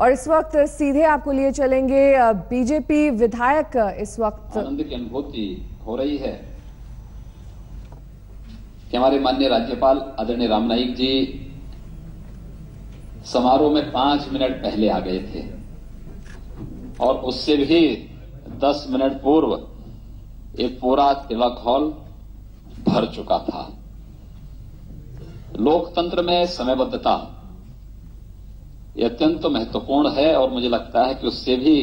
और इस वक्त सीधे आपको लिए चलेंगे बीजेपी विधायक इस वक्त आनंद की अनुभूति हो रही है कि हमारे माननीय राज्यपाल आदरणीय राम नाईक जी समारोह में 5 मिनट पहले आ गए थे और उससे भी 10 मिनट पूर्व एक पूरा तिलक हॉल भर चुका था। लोकतंत्र में समयबद्धता यह अत्यंत महत्वपूर्ण है और मुझे लगता है कि उससे भी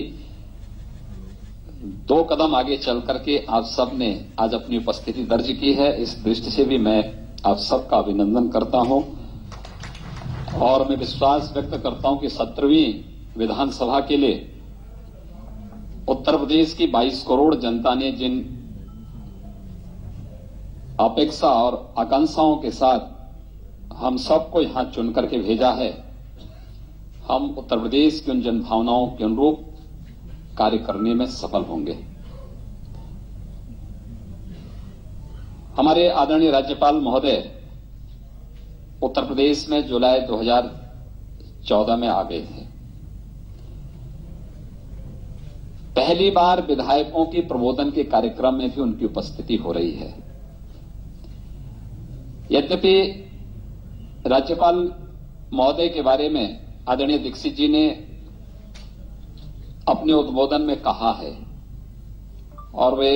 2 कदम आगे चल करके आप सब ने आज अपनी उपस्थिति दर्ज की है। इस दृष्टि से भी मैं आप सबका अभिनंदन करता हूं और मैं विश्वास व्यक्त करता हूं कि 17वीं विधानसभा के लिए उत्तर प्रदेश की 22 करोड़ जनता ने जिन अपेक्षा और आकांक्षाओं के साथ हम सबको यहां चुन करके भेजा है, हम उत्तर प्रदेश की उन जनभावनाओं के अनुरूप कार्य करने में सफल होंगे। हमारे आदरणीय राज्यपाल महोदय उत्तर प्रदेश में जुलाई 2014 में आ गए थे। पहली बार विधायकों की प्रबोधन के कार्यक्रम में भी उनकी उपस्थिति हो रही है। यद्यपि राज्यपाल महोदय के बारे में आदरणीय दीक्षित जी ने अपने उद्बोधन में कहा है और वे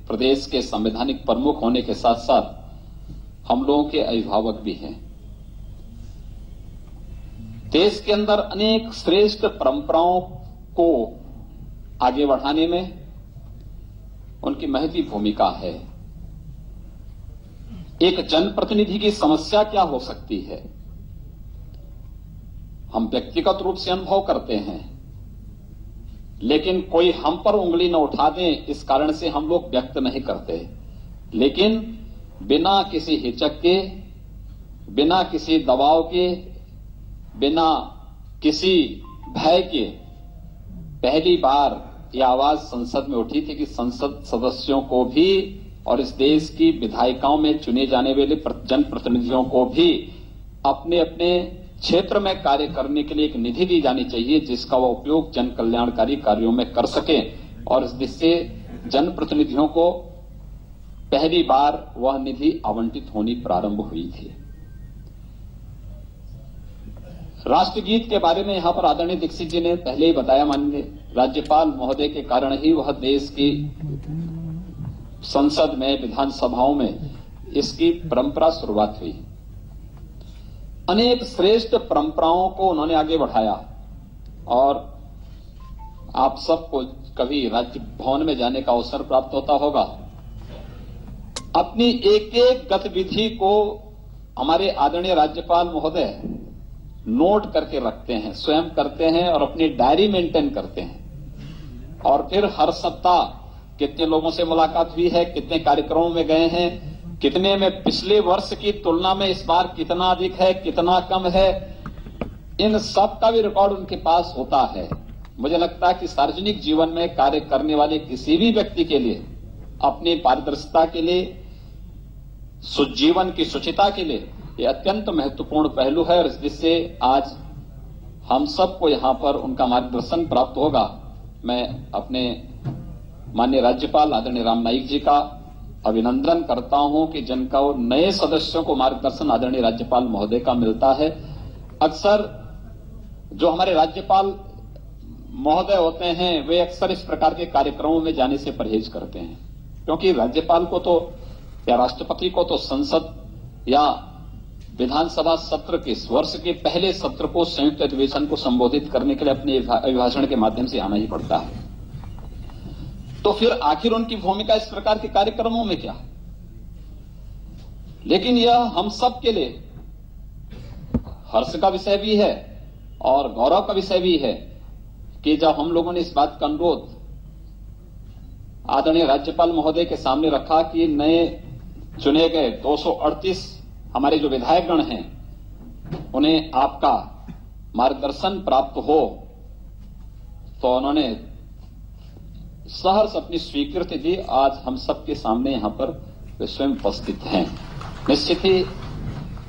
प्रदेश के संवैधानिक प्रमुख होने के साथ साथ हम लोगों के अभिभावक भी हैं। देश के अंदर अनेक श्रेष्ठ परंपराओं को आगे बढ़ाने में उनकी महती भूमिका है। एक जनप्रतिनिधि की समस्या क्या हो सकती है, हम व्यक्तिगत रूप से अनुभव करते हैं, लेकिन कोई हम पर उंगली न उठा दे इस कारण से हम लोग व्यक्त नहीं करते। लेकिन बिना किसी हिचक के, बिना किसी दबाव के, बिना किसी भय के पहली बार यह आवाज संसद में उठी थी कि संसद सदस्यों को भी और इस देश की विधायिकाओं में चुने जाने वाले जनप्रतिनिधियों को भी अपने अपने क्षेत्र में कार्य करने के लिए एक निधि दी जानी चाहिए जिसका वह उपयोग जन कल्याणकारी कार्यों में कर सके और इस दिशा से जनप्रतिनिधियों को पहली बार वह निधि आवंटित होनी प्रारंभ हुई थी। राष्ट्रगीत के बारे में यहां पर आदरणीय दीक्षित जी ने पहले ही बताया, माननीय राज्यपाल महोदय के कारण ही वह देश की संसद में, विधानसभाओं में इसकी परंपरा शुरुआत हुई। अनेक श्रेष्ठ परंपराओं को उन्होंने आगे बढ़ाया और आप सबको कभी राज्य भवन में जाने का अवसर प्राप्त होता होगा। अपनी एक एक गतिविधि को हमारे आदरणीय राज्यपाल महोदय नोट करके रखते हैं, स्वयं करते हैं और अपनी डायरी मेंटेन करते हैं और फिर हर सप्ताह कितने लोगों से मुलाकात हुई है, कितने कार्यक्रमों में गए हैं, कितने में पिछले वर्ष की तुलना में इस बार कितना अधिक है, कितना कम है, इन सब का भी रिकॉर्ड उनके पास होता है। मुझे लगता है कि सार्वजनिक जीवन में कार्य करने वाले किसी भी व्यक्ति के लिए अपनी पारदर्शिता के लिए, सुजीवन की शुचिता के लिए यह अत्यंत महत्वपूर्ण पहलू है और इस दृष्टि से आज हम सबको यहां पर उनका मार्गदर्शन प्राप्त होगा। मैं अपने माननीय राज्यपाल आदरणीय राम नाईक जी का अभिनंदन करता हूं कि जिनका नए सदस्यों को मार्गदर्शन आदरणीय राज्यपाल महोदय का मिलता है। अक्सर जो हमारे राज्यपाल महोदय होते हैं वे अक्सर इस प्रकार के कार्यक्रमों में जाने से परहेज करते हैं, क्योंकि राज्यपाल को तो या राष्ट्रपति को तो संसद या विधानसभा सत्र के वर्ष के पहले सत्र को, संयुक्त अधिवेशन को संबोधित करने के लिए अपने अभिभाषण के माध्यम से आना ही पड़ता है। तो फिर आखिर उनकी भूमिका इस प्रकार के कार्यक्रमों में क्या? लेकिन यह हम सब के लिए हर्ष का विषय भी है और गौरव का विषय भी है कि जब हम लोगों ने इस बात का अनुरोध आदरणीय राज्यपाल महोदय के सामने रखा कि नए चुने गए 238 हमारे जो विधायकगण हैं उन्हें आपका मार्गदर्शन प्राप्त हो, तो उन्होंने सहर्ष अपनी स्वीकृति दी। आज हम सबके सामने यहां पर वे स्वयं उपस्थित हैं। निश्चित ही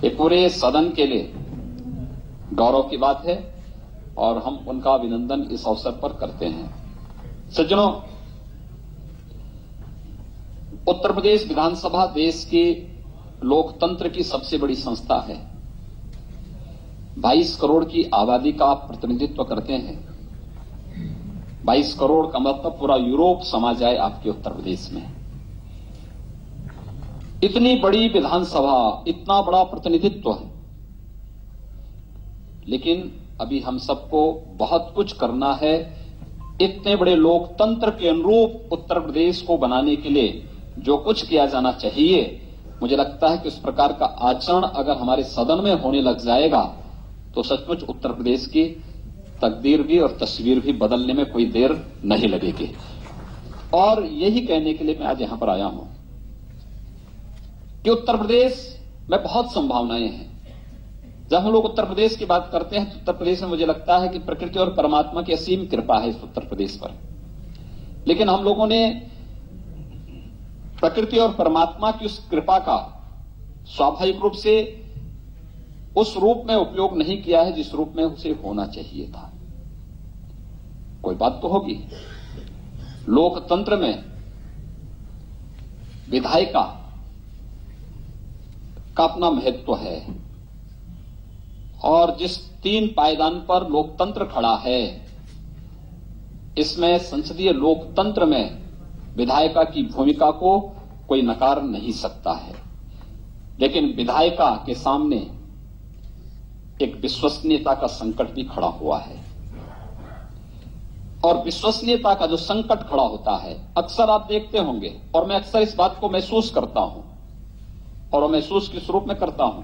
ये पूरे सदन के लिए गौरव की बात है और हम उनका अभिनंदन इस अवसर पर करते हैं। सज्जनों, उत्तर प्रदेश विधानसभा देश के लोकतंत्र की सबसे बड़ी संस्था है। 22 करोड़ की आबादी का आप प्रतिनिधित्व करते हैं। 22 करोड़ का मतलब पूरा यूरोप समा जाए आपके उत्तर प्रदेश में। इतनी बड़ी विधानसभा, इतना बड़ा प्रतिनिधित्व है, लेकिन अभी हम सबको बहुत कुछ करना है। इतने बड़े लोकतंत्र के अनुरूप उत्तर प्रदेश को बनाने के लिए जो कुछ किया जाना चाहिए, मुझे लगता है कि उस प्रकार का आचरण अगर हमारे सदन में होने लग जाएगा तो सचमुच उत्तर प्रदेश की तकदीर भी और तस्वीर भी बदलने में कोई देर नहीं लगेगी। और यही कहने के लिए मैं आज यहां पर आया हूं कि उत्तर प्रदेश में बहुत संभावनाएं हैं। जब हम लोग उत्तर प्रदेश की बात करते हैं तो उत्तर प्रदेश में मुझे लगता है कि प्रकृति और परमात्मा की असीम कृपा है इस उत्तर प्रदेश पर। लेकिन हम लोगों ने प्रकृति और परमात्मा की उस कृपा का स्वाभाविक रूप से उस रूप में उपयोग नहीं किया है जिस रूप में उसे होना चाहिए था। कोई बात तो होगी। लोकतंत्र में विधायिका का अपना महत्व है और जिस 3 पायदान पर लोकतंत्र खड़ा है, इसमें संसदीय लोकतंत्र में विधायिका की भूमिका को कोई नकार नहीं सकता है। लेकिन विधायिका के सामने एक विश्वसनीयता का संकट भी खड़ा हुआ है। और विश्वसनीयता का जो संकट खड़ा होता है, अक्सर आप देखते होंगे, और मैं अक्सर इस बात को महसूस करता हूं, और महसूस किस रूप में करता हूं।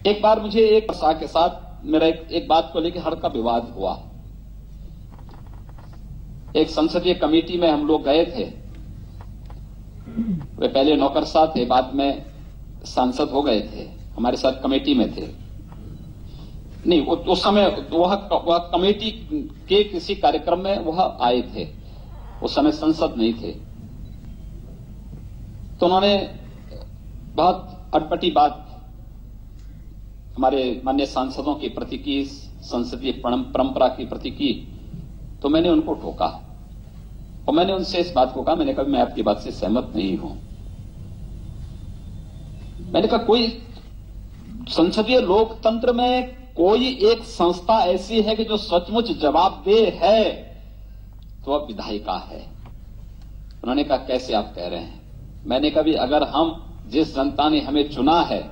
एक बार मुझे एक वर्षा के साथ मेरा एक बात को लेकर हल्का विवाद हुआ। एक संसदीय कमेटी में हम लोग गए थे। वे पहले नौकरशाह थे, बाद में सांसद हो गए थे, हमारे साथ कमेटी में थे। नहीं, उस समय वह कमेटी के किसी कार्यक्रम में वह आए थे, उस समय संसद नहीं थे। तो उन्होंने बहुत अटपटी बात हमारे माननीय सांसदों के प्रति की, संसदीय परंपरा के प्रति की। तो मैंने उनको टोका और मैंने उनसे इस बात को कहा, मैंने कहा मैं आपकी बात से सहमत नहीं हूं। मैंने कहा कोई संसदीय लोकतंत्र में कोई एक संस्था ऐसी है कि जो सचमुच जवाबदेह है तो वह विधायिका है। उन्होंने कहा कैसे आप कह रहे हैं? मैंने कहा भी अगर हम जिस जनता ने हमें चुना है,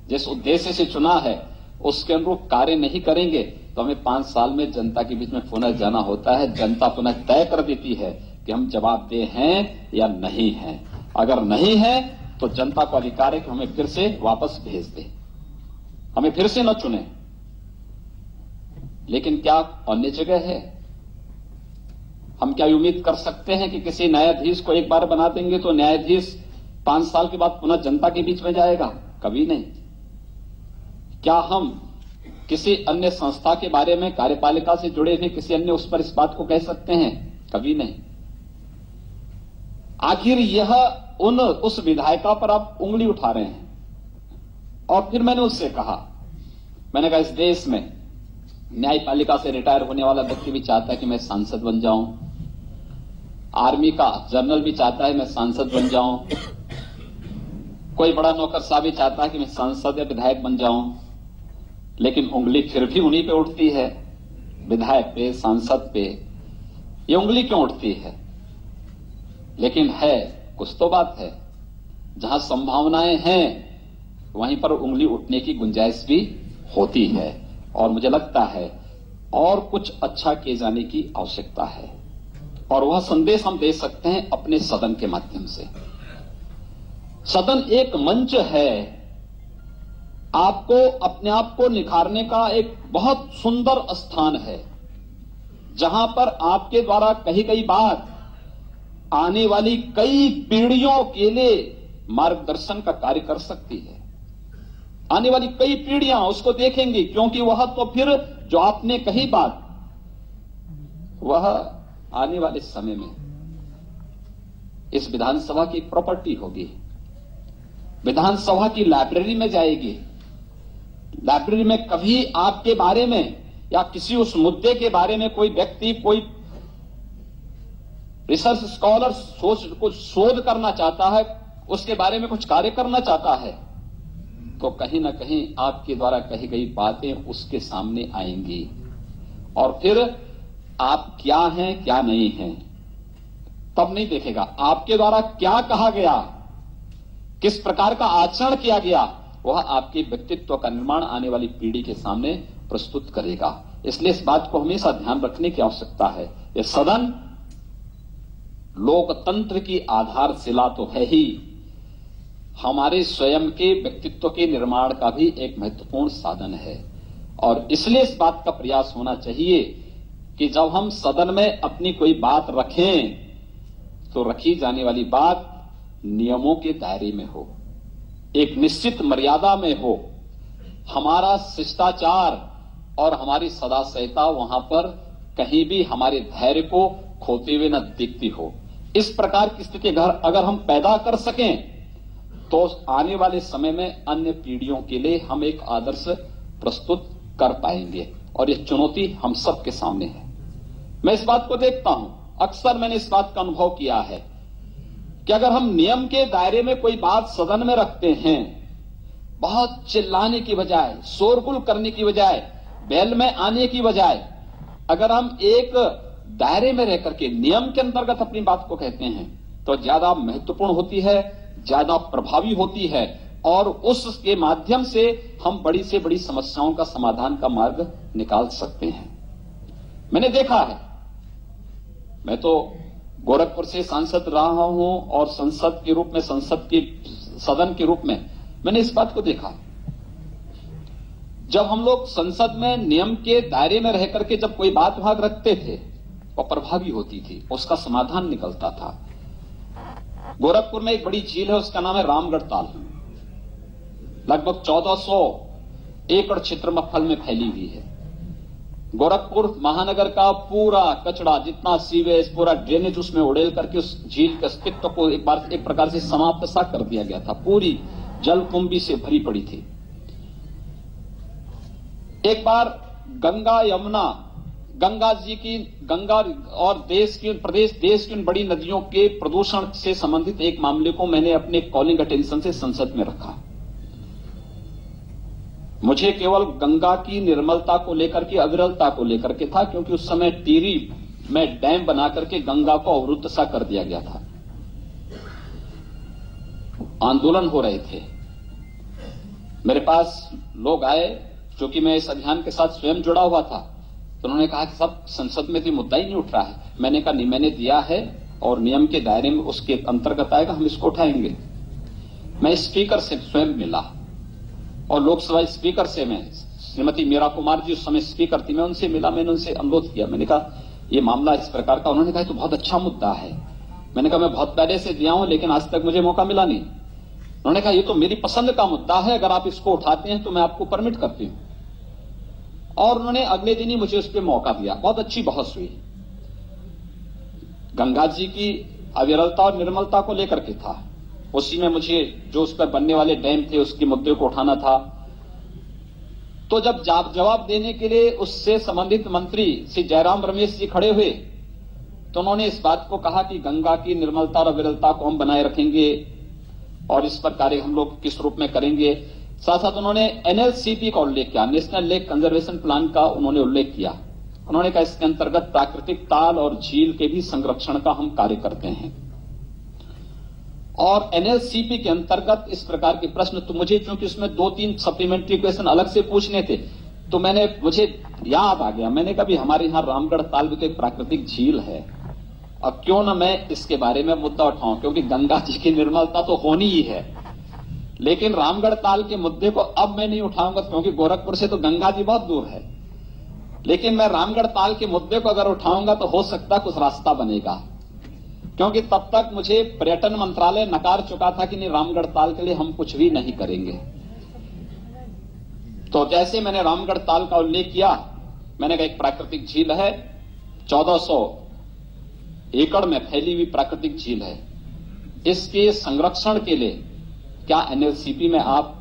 जिस उद्देश्य से चुना है, उसके अनुरूप कार्य नहीं करेंगे तो हमें 5 साल में जनता के बीच में पुनः जाना होता है। जनता पुनः तय कर देती है कि हम जवाबदेह हैं या नहीं हैं। अगर नहीं है तो जनता को अधिकार है कि हमें फिर से वापस भेज दे, हमें फिर से न चुने। लेकिन क्या अन्य जगह है? हम क्या उम्मीद कर सकते हैं कि किसी न्यायाधीश को एक बार बना देंगे तो न्यायाधीश 5 साल के बाद पुनः जनता के बीच में जाएगा? कभी नहीं। क्या हम किसी अन्य संस्था के बारे में, कार्यपालिका से जुड़े हुए किसी अन्य उस पर इस बात को कह सकते हैं? कभी नहीं। आखिर यह उस विधायिका पर आप उंगली उठा रहे हैं। और फिर मैंने उससे कहा, मैंने कहा इस देश में न्यायपालिका से रिटायर होने वाला व्यक्ति भी चाहता है कि मैं सांसद बन जाऊं, आर्मी का जनरल भी चाहता है मैं सांसद बन जाऊं, कोई बड़ा नौकरशाह भी चाहता है कि मैं सांसद या विधायक बन जाऊं। लेकिन उंगली फिर भी उन्हीं पे उठती है, विधायक पे, सांसद पे। ये उंगली क्यों उठती है? लेकिन है कुछ तो बात है। जहां संभावनाएं हैं वहीं पर उंगली उठने की गुंजाइश भी होती है। और मुझे लगता है और कुछ अच्छा किए जाने की आवश्यकता है, और वह संदेश हम दे सकते हैं अपने सदन के माध्यम से। सदन एक मंच है, आपको अपने आप को निखारने का एक बहुत सुंदर स्थान है, जहां पर आपके द्वारा कही गई बात आने वाली कई पीढ़ियों के लिए मार्गदर्शन का कार्य कर सकती है। आने वाली कई पीढ़ियां उसको देखेंगी, क्योंकि वह तो फिर जो आपने कही बात, वह आने वाले समय में इस विधानसभा की प्रॉपर्टी होगी, विधानसभा की लाइब्रेरी में जाएगी। लाइब्रेरी में कभी आपके बारे में या किसी उस मुद्दे के बारे में कोई व्यक्ति, कोई रिसर्च स्कॉलर कुछ शोध करना चाहता है, उसके बारे में कुछ कार्य करना चाहता है, तो कहीं ना कहीं आपके द्वारा कही गई बातें उसके सामने आएंगी और फिर आप क्या हैं क्या नहीं हैं तब नहीं देखेगा। आपके द्वारा क्या कहा गया, किस प्रकार का आचरण किया गया, वह आपके व्यक्तित्व का निर्माण आने वाली पीढ़ी के सामने प्रस्तुत करेगा। इसलिए इस बात को हमेशा ध्यान रखने की आवश्यकता है। यह सदन लोकतंत्र की आधारशिला तो है ही, हमारे स्वयं के व्यक्तित्व के निर्माण का भी एक महत्वपूर्ण साधन है। और इसलिए इस बात का प्रयास होना चाहिए कि जब हम सदन में अपनी कोई बात रखें तो रखी जाने वाली बात नियमों के दायरे में हो, एक निश्चित मर्यादा में हो, हमारा शिष्टाचार और हमारी सदा संहिता वहां पर कहीं भी हमारे धैर्य को खोते हुए न दिखती हो। इस प्रकार की स्थिति अगर हम पैदा कर सकें तो आने वाले समय में अन्य पीढ़ियों के लिए हम एक आदर्श प्रस्तुत कर पाएंगे और यह चुनौती हम सबके सामने है। मैं इस बात को देखता हूं, अक्सर मैंने इस बात का अनुभव किया है कि अगर हम नियम के दायरे में कोई बात सदन में रखते हैं, बहुत चिल्लाने की बजाय, शोरगुल करने की बजाय, बैल में आने की बजाय, अगर हम एक दायरे में रह करके नियम के अंतर्गत अपनी बात को कहते हैं तो ज्यादा महत्वपूर्ण होती है, ज्यादा प्रभावी होती है और उसके माध्यम से हम बड़ी से बड़ी समस्याओं का समाधान का मार्ग निकाल सकते हैं। मैंने देखा है, मैं तो गोरखपुर से सांसद रहा हूं और संसद के रूप में, संसद के सदन के रूप में मैंने इस बात को देखा। जब हम लोग संसद में नियम के दायरे में रह करके जब कोई बात भाग रखते थे वो प्रभावी होती थी, उसका समाधान निकलता था। गोरखपुर में एक बड़ी झील है, उसका नाम है रामगढ़ ताल, लगभग 1400 एकड़ क्षेत्रफल में फैली हुई है। गोरखपुर महानगर का पूरा कचरा, जितना सीवेज, पूरा ड्रेनेज उसमें उड़ेल करके उस झील के अस्तित्व को एक प्रकार से समाप्त सा कर दिया गया था। पूरी जलकुंभी से भरी पड़ी थी। एक बार गंगा, यमुना, गंगा जी की, गंगा और देश की उन बड़ी नदियों के प्रदूषण से संबंधित एक मामले को मैंने अपने कॉलिंग अटेंशन से संसद में रखा। मुझे केवल गंगा की निर्मलता को लेकर के, अविरलता को लेकर के था, क्योंकि उस समय टिहरी में डैम बना करके गंगा को अवरुद्ध सा कर दिया गया था। आंदोलन हो रहे थे। मेरे पास लोग आए, क्योंकि मैं इस अभियान के साथ स्वयं जुड़ा हुआ था, तो उन्होंने कहा कि सब संसद में तो मुद्दा ही नहीं उठ रहा है। मैंने कहा नहीं, मैंने दिया है और नियम के दायरे में उसके अंतर्गत आएगा, हम इसको उठाएंगे। मैं स्पीकर से स्वयं मिला और लोकसभा स्पीकर से, मैं श्रीमती मीरा कुमार जी उस समय स्पीकर थी, मैं उनसे मिला, मैंने उनसे अनुरोध किया। मैंने कहा ये मामला इस प्रकार का। उन्होंने कहा तो बहुत अच्छा मुद्दा है। मैंने कहा मैं बहुत पहले से दिया हूं लेकिन आज तक मुझे मौका मिला नहीं। उन्होंने कहा ये तो मेरी पसंद का मुद्दा है, अगर आप इसको उठाते हैं तो मैं आपको परमिट करती हूं। और उन्होंने अगले दिन ही मुझे उस पर मौका दिया। बहुत अच्छी बहस हुई। गंगा जी की अविरलता और निर्मलता को लेकर के था, उसी में मुझे जो उस पर बनने वाले डैम थे उसके मुद्दे को उठाना था। तो जब जवाब देने के लिए उससे संबंधित मंत्री श्री जयराम रमेश जी खड़े हुए तो उन्होंने इस बात को कहा कि गंगा की निर्मलता और अविरलता को हम बनाए रखेंगे और इस पर कार्य हम लोग किस रूप में करेंगे। साथ साथ उन्होंने एनएलसीपी का उल्लेख किया, नेशनल लेक कंजर्वेशन प्लान का उन्होंने उल्लेख किया। उन्होंने कहा इसके अंतर्गत प्राकृतिक ताल और झील के भी संरक्षण का हम कार्य करते हैं। और एनएलसीपी के अंतर्गत इस प्रकार के प्रश्न, तो मुझे क्योंकि उसमें 2-3 सप्लीमेंट्री क्वेश्चन अलग से पूछने थे, तो मुझे याद आ गया, मैंने कहा हमारे यहां रामगढ़ ताल भी तो एक प्राकृतिक झील है, अब क्यों ना मैं इसके बारे में मुद्दा उठाऊं, क्योंकि गंगा जी की निर्मलता तो होनी ही है। लेकिन रामगढ़ ताल के मुद्दे को अब मैं नहीं उठाऊंगा, क्योंकि गोरखपुर से तो गंगा जी बहुत दूर है। लेकिन मैं रामगढ़ ताल के मुद्दे को अगर उठाऊंगा तो हो सकता है कुछ रास्ता बनेगा, क्योंकि तब तक मुझे पर्यटन मंत्रालय नकार चुका था कि नहीं, रामगढ़ ताल के लिए हम कुछ भी नहीं करेंगे। तो जैसे मैंने रामगढ़ ताल का उल्लेख किया, मैंने कहा एक प्राकृतिक झील है, 1400 एकड़ में फैली हुई प्राकृतिक झील है, इसके संरक्षण के लिए क्या एनएलसीपी में आप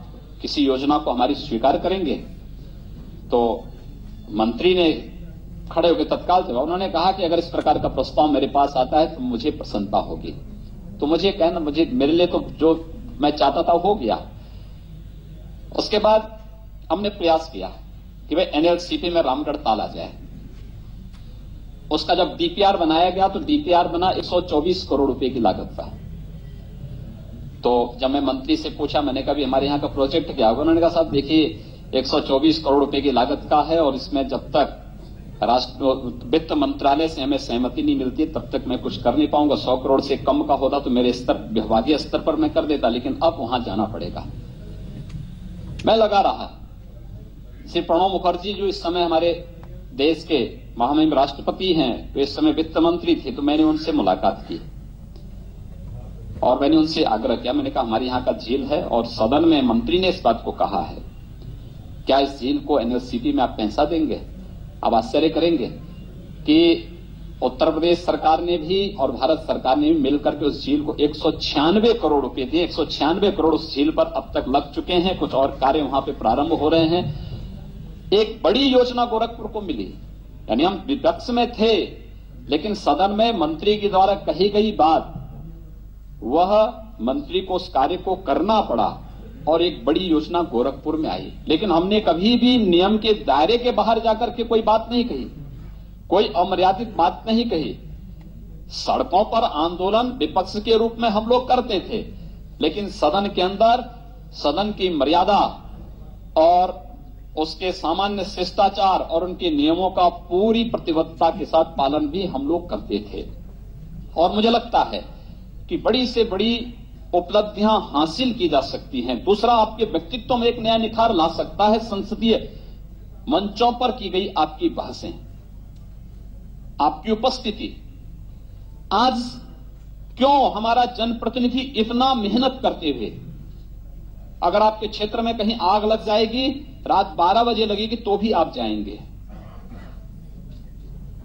किसी योजना को हमारी स्वीकार करेंगे? तो मंत्री ने खड़े होकर तत्काल जवाब, उन्होंने कहा कि अगर इस प्रकार का प्रस्ताव मेरे पास आता है तो मुझे प्रसन्नता होगी। तो मुझे कहना, मेरे लिए तो जो मैं चाहता था हो गया। उसके बाद हमने प्रयास किया कि भाई एनएलसीपी में रामगढ़ ताल आ जाए। उसका जब डीपीआर बनाया गया तो डीपीआर बना 124 करोड़ रुपए की लागत का। तो जब मैं मंत्री से पूछा, मैंने कहा भी हमारे यहाँ का प्रोजेक्ट क्या होगा, उन्होंने कहा साहब देखिए 124 करोड़ रुपए की लागत का है और इसमें जब तक राष्ट्र वित्त मंत्रालय से हमें सहमति नहीं मिलती तब तक मैं कुछ कर नहीं पाऊंगा। 100 करोड़ से कम का होता तो मेरे स्तर, विभागीय स्तर पर मैं कर देता, लेकिन अब वहां जाना पड़ेगा। मैं लगा रहा। श्री प्रणब मुखर्जी जो इस समय हमारे देश के महामहिम राष्ट्रपति हैं, तो इस समय वित्त मंत्री थे, तो मैंने उनसे मुलाकात की और मैंने उनसे आग्रह किया। मैंने कहा हमारे यहाँ का झील है और सदन में मंत्री ने इस बात को कहा है, क्या इस झील को एनएलसीपी में आप पैसा देंगे? आप आश्चर्य करेंगे कि उत्तर प्रदेश सरकार ने भी और भारत सरकार ने भी मिलकर के उस झील को 196 करोड़ रुपए दिए। 196 करोड़ उस झील पर अब तक लग चुके हैं, कुछ और कार्य वहां पे प्रारंभ हो रहे हैं। एक बड़ी योजना गोरखपुर को मिली, यानी हम विपक्ष में थे लेकिन सदन में मंत्री के द्वारा कही गई बात, वह मंत्री को उस कार्य को करना पड़ा और एक बड़ी योजना गोरखपुर में आई। लेकिन हमने कभी भी नियम के दायरे के बाहर जाकर के कोई बात नहीं कही, कोई अमर्यादित बात नहीं कही। सड़कों पर आंदोलन विपक्ष के रूप में हम लोग करते थे, लेकिन सदन के अंदर सदन की मर्यादा और उसके सामान्य शिष्टाचार और उनके नियमों का पूरी प्रतिबद्धता के साथ पालन भी हम लोग करते थे। और मुझे लगता है कि बड़ी से बड़ी उपलब्धियां हासिल की जा सकती हैं। दूसरा, आपके व्यक्तित्व में एक नया निखार ला सकता है संसदीय मंचों पर की गई आपकी बहसें, आपकी उपस्थिति। आज क्यों हमारा जनप्रतिनिधि इतना मेहनत करते हुए, अगर आपके क्षेत्र में कहीं आग लग जाएगी, रात 12 बजे लगेगी तो भी आप जाएंगे।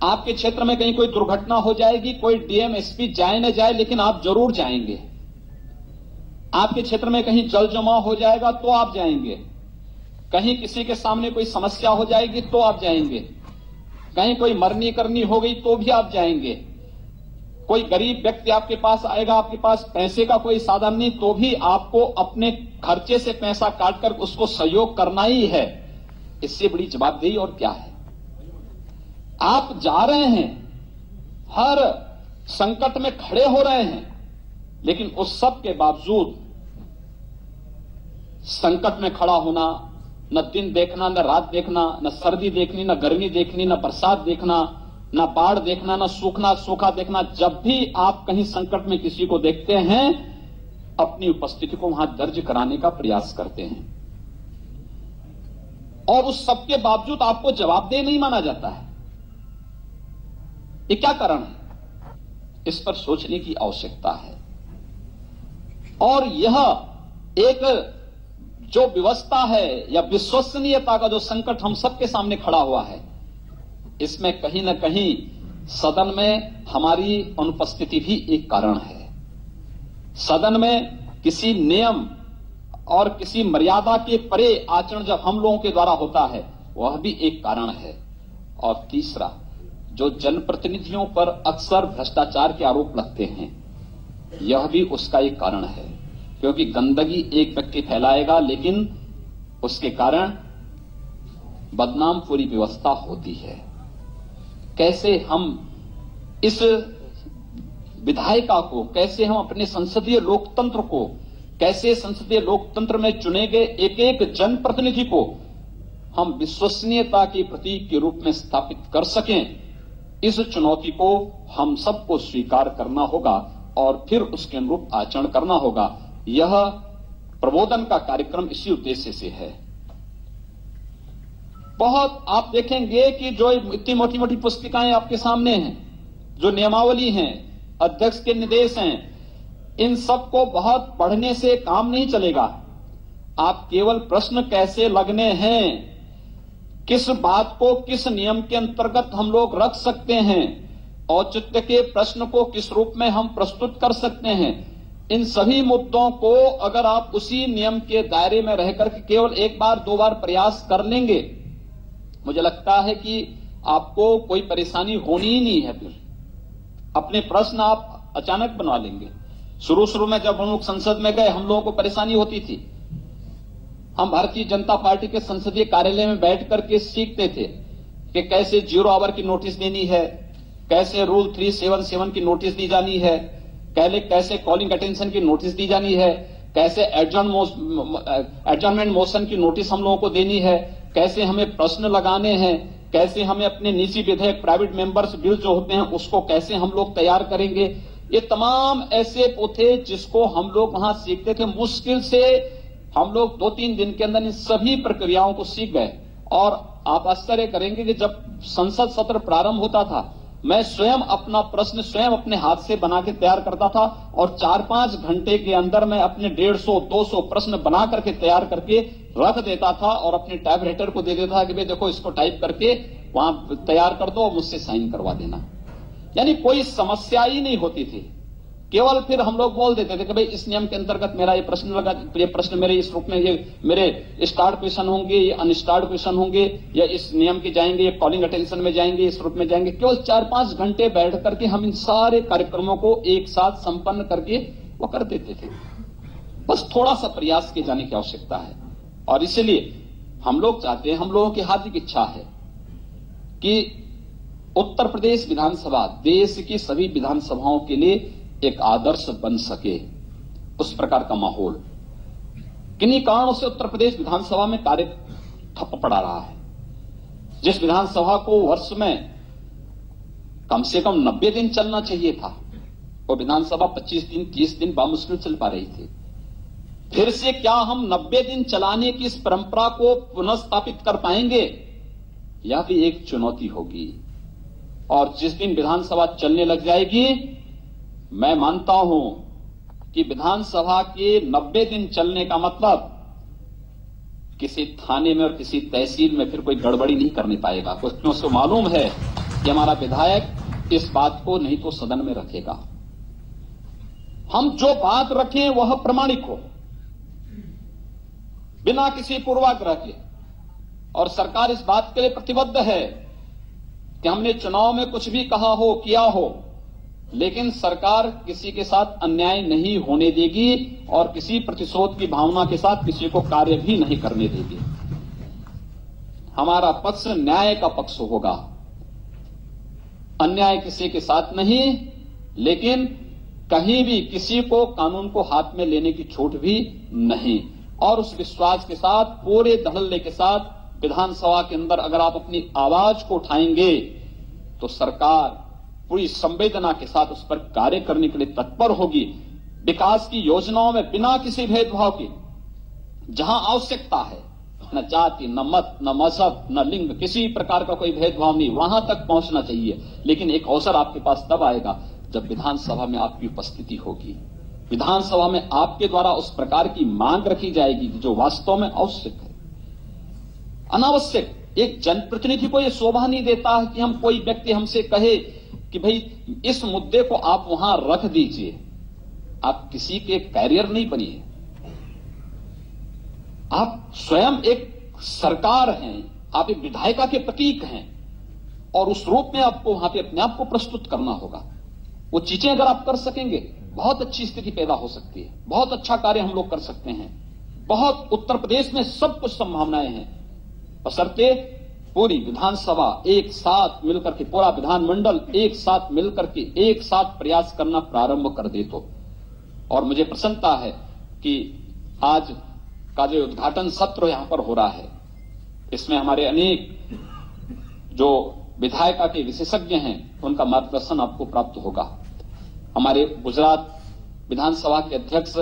आपके क्षेत्र में कहीं कोई दुर्घटना हो जाएगी, कोई डीएम एसपी जाए न जाए लेकिन आप जरूर जाएंगे। आपके क्षेत्र में कहीं जल जमाव हो जाएगा तो आप जाएंगे, कहीं किसी के सामने कोई समस्या हो जाएगी तो आप जाएंगे, कहीं कोई मरनी करनी हो गई तो भी आप जाएंगे, कोई गरीब व्यक्ति आपके पास आएगा, आपके पास पैसे का कोई साधन नहीं तो भी आपको अपने खर्चे से पैसा काटकर उसको सहयोग करना ही है। इससे बड़ी जवाबदेही और क्या है? आप जा रहे हैं, हर संकट में खड़े हो रहे हैं, लेकिन उस सब के बावजूद संकट में खड़ा होना, न दिन देखना, न रात देखना, न सर्दी देखनी, न गर्मी देखनी, न बरसात देखना, न बाढ़ देखना, न सूखा देखना। जब भी आप कहीं संकट में किसी को देखते हैं, अपनी उपस्थिति को वहां दर्ज कराने का प्रयास करते हैं और उस सबके बावजूद आपको जवाबदेह नहीं माना जाता है। ये क्या कारण है? इस पर सोचने की आवश्यकता है। और यह एक जो व्यवस्था है या विश्वसनीयता का जो संकट हम सबके सामने खड़ा हुआ है, इसमें कहीं ना कहीं सदन में हमारी अनुपस्थिति भी एक कारण है। सदन में किसी नियम और किसी मर्यादा के परे आचरण जब हम लोगों के द्वारा होता है, वह भी एक कारण है। और तीसरा, जो जनप्रतिनिधियों पर अक्सर भ्रष्टाचार के आरोप लगते हैं, यह भी उसका एक कारण है। क्योंकि गंदगी एक व्यक्ति फैलाएगा लेकिन उसके कारण बदनाम पूरी व्यवस्था होती है। कैसे हम इस विधायिका को, कैसे हम अपने संसदीय लोकतंत्र को, कैसे संसदीय लोकतंत्र में चुने गए एक एक जनप्रतिनिधि को हम विश्वसनीयता के प्रतीक के रूप में स्थापित कर सकें, इस चुनौती को हम सबको स्वीकार करना होगा और फिर उसके अनुरूप आचरण करना होगा। यह प्रबोधन का कार्यक्रम इसी उद्देश्य से है। बहुत आप देखेंगे कि जो इतनी मोटी मोटी पुस्तिकाएं आपके सामने हैं, जो नियमावली हैं, अध्यक्ष के निर्देश हैं, इन सबको बहुत पढ़ने से काम नहीं चलेगा। आप केवल प्रश्न कैसे लगने हैं, किस बात को किस नियम के अंतर्गत हम लोग रख सकते हैं, औचित्य के प्रश्न को किस रूप में हम प्रस्तुत कर सकते हैं, इन सभी मुद्दों को अगर आप उसी नियम के दायरे में रहकर के केवल एक बार दो बार प्रयास कर लेंगे मुझे लगता है कि आपको कोई परेशानी होनी ही नहीं है। फिर अपने प्रश्न आप अचानक बनवा लेंगे। शुरू में जब हम लोग संसद में गए, हम लोगों को परेशानी होती थी। हम भारतीय जनता पार्टी के संसदीय कार्यालय में बैठ करके सीखते थे कि कैसे 0 आवर की नोटिस देनी है, कैसे रूल 377 की नोटिस दी जानी है, कैसे कॉलिंग अटेंशन की नोटिस दी जानी है, कैसे एडजॉर्नमेंट मोशन की नोटिस हम लोगों को देनी है, कैसे हमें प्रश्न लगाने हैं, कैसे हमें अपने निजी विधेयक प्राइवेट मेंबर्स बिल जो होते हैं उसको कैसे हम लोग तैयार करेंगे। ये तमाम ऐसे थे जिसको हम लोग वहां सीखते थे। मुश्किल से हम लोग 2-3 दिन के अंदर इन सभी प्रक्रियाओं को सीख गए। और आप आश्चर्य करेंगे कि जब संसद सत्र प्रारंभ होता था, मैं स्वयं अपना प्रश्न स्वयं अपने हाथ से बना के तैयार करता था और 4-5 घंटे के अंदर मैं अपने 150-200 प्रश्न बना करके तैयार करके रख देता था और अपने टाइप राइटर को दे देता था कि भाई देखो इसको टाइप करके वहां तैयार कर दो और मुझसे साइन करवा देना। यानी कोई समस्या ही नहीं होती थी। केवल फिर हम लोग बोल देते थे कि भाई इस नियम के अंतर्गत मेरा ये प्रश्न लगा, ये प्रश्न मेरे इस रूप में, ये मेरे स्टार्ट क्वेश्चन होंगे, ये अनस्टार्ट क्वेश्चन होंगे, या इस नियम के जाएंगे, ये कॉलिंग अटेंशन में जाएंगे, इस रूप में जाएंगे। केवल 4-5 घंटे बैठ करके हम इन सारे कार्यक्रमों को एक साथ संपन्न करके वो कर देते थे। बस थोड़ा सा प्रयास किए जाने की आवश्यकता है। और इसलिए हम लोग चाहते हैं, हम लोगों की हार्दिक इच्छा है कि उत्तर प्रदेश विधानसभा देश की सभी विधानसभाओं के लिए एक आदर्श बन सके, उस प्रकार का माहौल। किन्हीं कारणों से उत्तर प्रदेश विधानसभा में कार्य ठप पड़ा रहा है। जिस विधानसभा को वर्ष में कम से कम 90 दिन चलना चाहिए था, वो विधानसभा 25 दिन 30 दिन बामुश्किल चल पा रही थी। फिर से क्या हम 90 दिन चलाने की इस परंपरा को पुनः स्थापित कर पाएंगे? यह भी एक चुनौती होगी। और जिस दिन विधानसभा चलने लग जाएगी, मैं मानता हूं कि विधानसभा के 90 दिन चलने का मतलब किसी थाने में और किसी तहसील में फिर कोई गड़बड़ी नहीं करने पाएगा। क्योंकि उसको मालूम है कि हमारा विधायक इस बात को नहीं तो सदन में रखेगा। हम जो बात रखें वह प्रमाणिक हो, बिना किसी पूर्वाग्रह के। और सरकार इस बात के लिए प्रतिबद्ध है कि हमने चुनाव में कुछ भी कहा हो, किया हो, लेकिन सरकार किसी के साथ अन्याय नहीं होने देगी और किसी प्रतिशोध की भावना के साथ किसी को कार्य भी नहीं करने देगी। हमारा पक्ष न्याय का पक्ष होगा, अन्याय किसी के साथ नहीं, लेकिन कहीं भी किसी को कानून को हाथ में लेने की छूट भी नहीं। और उस विश्वास के साथ, पूरे धड़ल्ले के साथ विधानसभा के अंदर अगर आप अपनी आवाज को उठाएंगे तो सरकार पूरी संवेदना के साथ उस पर कार्य करने के लिए तत्पर होगी। विकास की योजनाओं में बिना किसी भेदभाव के, जहां आवश्यकता है, न जाति, न मत, न मजहब, न लिंग, किसी प्रकार का कोई भेदभाव नहीं, वहां तक पहुंचना चाहिए। लेकिन एक अवसर आपके पास तब आएगा जब विधानसभा में आपकी उपस्थिति होगी, विधानसभा में आपके द्वारा उस प्रकार की मांग रखी जाएगी जो वास्तव में आवश्यक है। अनावश्यक एक जनप्रतिनिधि को यह शोभा नहीं देता है कि हम कोई व्यक्ति हमसे कहे कि भाई इस मुद्दे को आप वहां रख दीजिए। आप किसी के कैरियर नहीं बनिए, आप स्वयं एक सरकार हैं, आप एक विधायिका के प्रतीक हैं और उस रूप में आपको वहां पे अपने आप को प्रस्तुत करना होगा। वो चीजें अगर आप कर सकेंगे, बहुत अच्छी स्थिति पैदा हो सकती है, बहुत अच्छा कार्य हम लोग कर सकते हैं। बहुत उत्तर प्रदेश में सब कुछ संभावनाएं हैं, बशर्ते पूरी विधानसभा एक साथ मिलकर के, पूरा विधानमंडल एक साथ मिलकर के एक साथ प्रयास करना प्रारंभ कर दे तो। और मुझे प्रसन्नता है कि आज का जो उद्घाटन सत्र यहां पर हो रहा है, इसमें हमारे अनेक जो विधायिका के विशेषज्ञ हैं उनका मार्गदर्शन आपको प्राप्त होगा। हमारे गुजरात विधानसभा के अध्यक्ष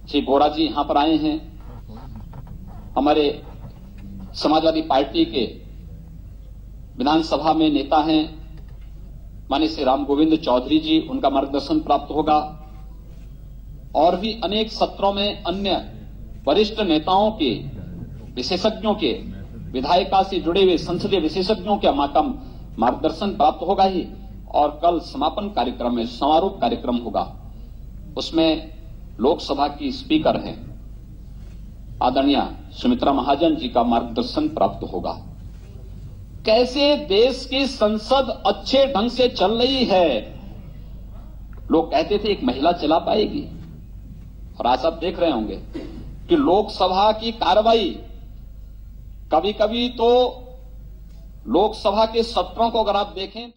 श्री गोरा जी यहां पर आए हैं। हमारे समाजवादी पार्टी के विधानसभा में नेता हैं माननीय श्री राम गोविंद चौधरी जी, उनका मार्गदर्शन प्राप्त होगा। और भी अनेक सत्रों में अन्य वरिष्ठ नेताओं के, विशेषज्ञों के, विधायिका से जुड़े हुए संसदीय विशेषज्ञों के मार्गदर्शन प्राप्त होगा ही। और कल समापन कार्यक्रम में समारोह कार्यक्रम होगा, उसमें लोकसभा की स्पीकर हैं आदरणीय सुमित्रा महाजन जी का मार्गदर्शन प्राप्त होगा। कैसे देश की संसद अच्छे ढंग से चल रही है। लोग कहते थे एक महिला चला पाएगी, और आज आप देख रहे होंगे कि लोकसभा की कार्रवाई, कभी कभी तो लोकसभा के सत्रों को अगर आप देखें